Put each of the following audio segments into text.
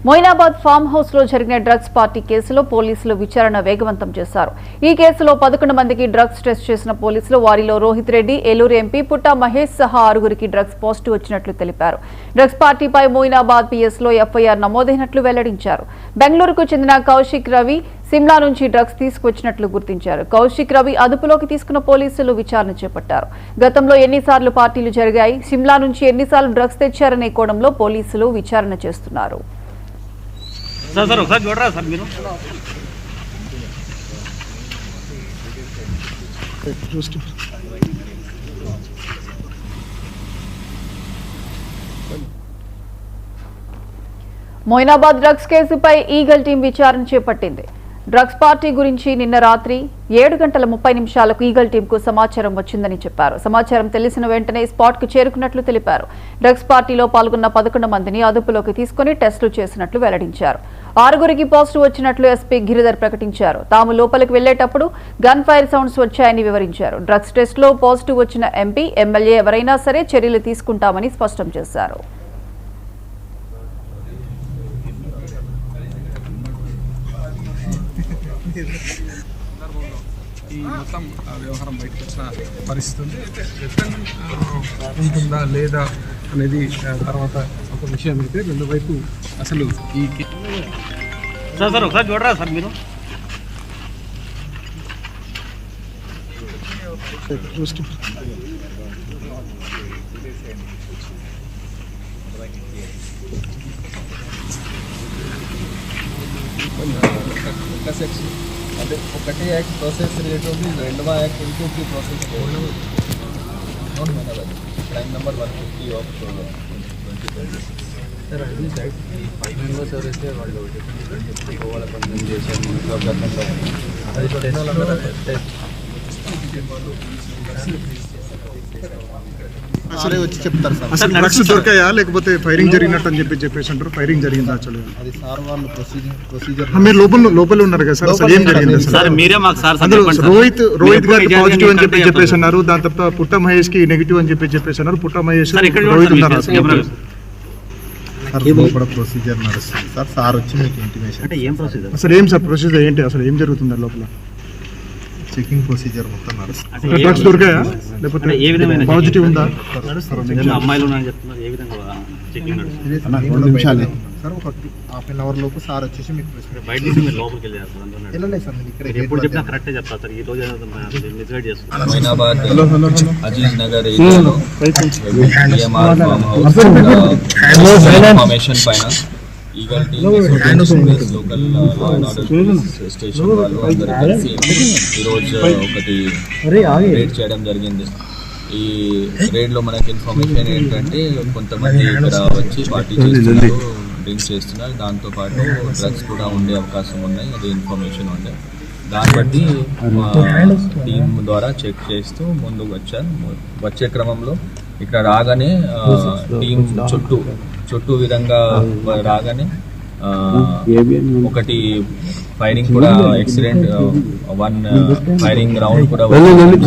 Moinabad farm house లో జరిగిన drugs party కేసులో పోలీసులు విచారణ వేగవంతం చేశారు. ఈ కేసులో 11 మందికి డ్రగ్స్ టెస్ట్ చేసిన పోలీసులు వారిలో రోహిత్ రెడ్డి, ఏలూరు ఎంపీ పుట్టా మహేష్ సహా 6గురికి డ్రగ్స్ పాజిటివ్ వచ్చినట్లు తెలిపారు. డ్రగ్స్ పార్టీపై మొయినాబాద్ పిఎస్ లో ఎఫ్ఐఆర్ నమోదైనట్లు వెల్లడించారు. బెంగళూరుకు చెందిన కౌశిక్ రవి సిమ్లా నుంచి డ్రగ్స్ తీసుకొచ్చినట్లు గుర్తించారు. కౌశిక్ రవి అదుపులోకి తీసుకున్న పోలీసులు విచారణ చేపట్టారు. గతంలో ఎన్నిసార్లు పార్టీలు జరిగాయి, సిమ్లా నుంచి ఎన్నిసార్లు డ్రగ్స్ తెచ్చారనే కోణంలో పోలీసులు విచారణ చేస్తున్నారు. మొయినాబాద్ డ్రగ్స్ కేసుపై ఈగల్ టీం విచారణ చేపట్టింది. డ్రగ్స్ పార్టీ గురించి నిన్న రాత్రి 7:30 ఈగల్ టీంకు సమాచారం వచ్చిందని చెప్పారు. సమాచారం తెలిసిన వెంటనే స్పాట్ కు చేరుకున్నట్లు తెలిపారు. డ్రగ్స్ పార్టీలో పాల్గొన్న 11 మందిని అదుపులోకి తీసుకుని టెస్టులు చేసినట్లు వెల్లడించారు. 6గురికి పాజిటివ్ వచ్చినట్లు ఎస్పీ గిరిధర్ ప్రకటించారు. తాము లోపలికి వెళ్లేటప్పుడు గన్ ఫైర్ సౌండ్స్ వచ్చాయని వివరించారు. డ్రగ్స్ టెస్ట్ లో పాజిటివ్ వచ్చిన ఎంపీ, ఎమ్మెల్యే ఎవరైనా సరే చర్యలు తీసుకుంటామని స్పష్టం చేశారు. ఈ మొత్తం వ్యవహారం బయటకు వచ్చిన పరిస్థితి ఉంది. ఉంటుందా లేదా అనేది తర్వాత ఒక విషయం అయితే రెండు వైపు అసలు ఈ ఒకసారి చూడరా సార్ మీరు అంటే ఒకటి యాక్ట్ ప్రాసెస్ రిలేటెడ్ ఉంది, రెండవ యాక్ట్ ఇంకొకటి process crime number 150 of 2020. Sir అది సైడ్ ఈ 5 మెంబర్స్ ఎవరైతే వాళ్ళు డిఫరెంట్ గోవాల పని చేశారు అసలే వచ్చి చెప్తారు సార్. అసలు డ్రగ్స్ దొరికాయా లేకపోతే ఫైరింగ్ జరిగినట్టు అని చెప్పేసి అంటారు. ఫైరింగ్ జరిగింది యాక్చువల్లీ అది సార్ వాళ్ళు ప్రొసీజర్ మీరు లోపల ఉన్నారు కదా సార్. అసలు ఏం జరిగింది సార్? మీరే మాకు సార్ రోహిత్ గారికి పాజిటివ్ అని చెప్పేసి అన్నారు. దాని తప్ప పుట్ట మహేష్ కి నెగిటివ్ అని చెప్పేసి అన్నారు. పుట్ట మహేష్ రోహిత్ ఉన్నారు ప్రొసీజర్ నడుస్తుంది సార్. సార్ వచ్చి మీకు ఇంటిమేషన్ అంటే ఏం ప్రొసీజర్ అసలు ఏం సార్ ప్రొసీజర్ ఏంటి, అసలు ఏం జరుగుతుంది లోపల? చెకింగ్ ప్రొసీజర్ మొత్తం నడుస్తుంది. డ్రగ్స్ దొరికాయా లేకపోతే ఏ విధమైన పాజిటివ్ ఉందా? అమ్మాయిలు ఉన్నాయని చెప్తున్నారు. ఏ విధంగా చెకింగ్ నడుస్తుంది? 2 నిమిషాలు సార్. ఒక ½ అవర్ లోపు సార్ వచ్చేసి మీకు బయట నుంచి మీరు లోపలికి వెళ్ళారు వెళ్ళలేదు సార్. ఇక్కడ ఎప్పుడు చెప్పినా కరెక్టే చెప్తారు సార్. ఈ రోజు మిస్గైడ్ చేస్తున్నారు. మొయినాబాద్ అజీజ్ నగర్ ఏరియాలో ఈఎంఆర్ ఫామ్ హౌస్ ఇన్ఫర్మేషన్ పైన eagle team local law and order station వాళ్ళు అందరూ కలిసి ఈరోజు ఒకటి రేడ్ చేయడం జరిగింది. ఈ రేడ్లో మనకి ఇన్ఫర్మేషన్ ఏంటంటే కొంతమంది ఇక్కడ వచ్చి పార్టీ చేస్తున్నారు, డ్రింక్స్ చేస్తున్నారు. దాంతోపాటు డ్రగ్స్ కూడా ఉండే అవకాశం ఉన్నాయి. అది ఇన్ఫర్మేషన్ ఉండే దాన్ని బట్టి టీం ద్వారా చెక్ చేస్తూ ముందుకు వచ్చే క్రమంలో ఇక్కడ రాగానే టీం చుట్టూ విధంగా రాగానే ఒకటి ఫైరింగ్ కూడా యాక్సిడెంట్ 1 ఫైరింగ్ రౌండ్ కూడా వచ్చింది.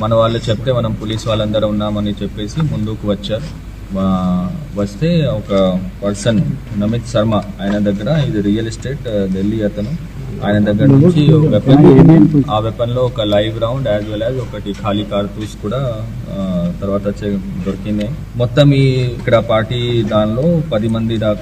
మన వాళ్ళు చెప్తే మనం పోలీస్ వాళ్ళందరూ ఉన్నామని చెప్పేసి ముందుకు వచ్చారు. వస్తే ఒక పర్సన్ నమిత్ శర్మ, ఆయన దగ్గర ఇది రియల్ ఎస్టేట్ ఢిల్లీ అతను, ఆయన దగ్గర నుంచి వెపన్, ఆ వెపన్ లో ఒక live round as well as ఒకటి ఖాళీ కార్తూస్ కూడా తర్వాత దొరికింది. మొత్తం ఈ ఇక్కడ పార్టీ దానిలో 10 మంది దాకా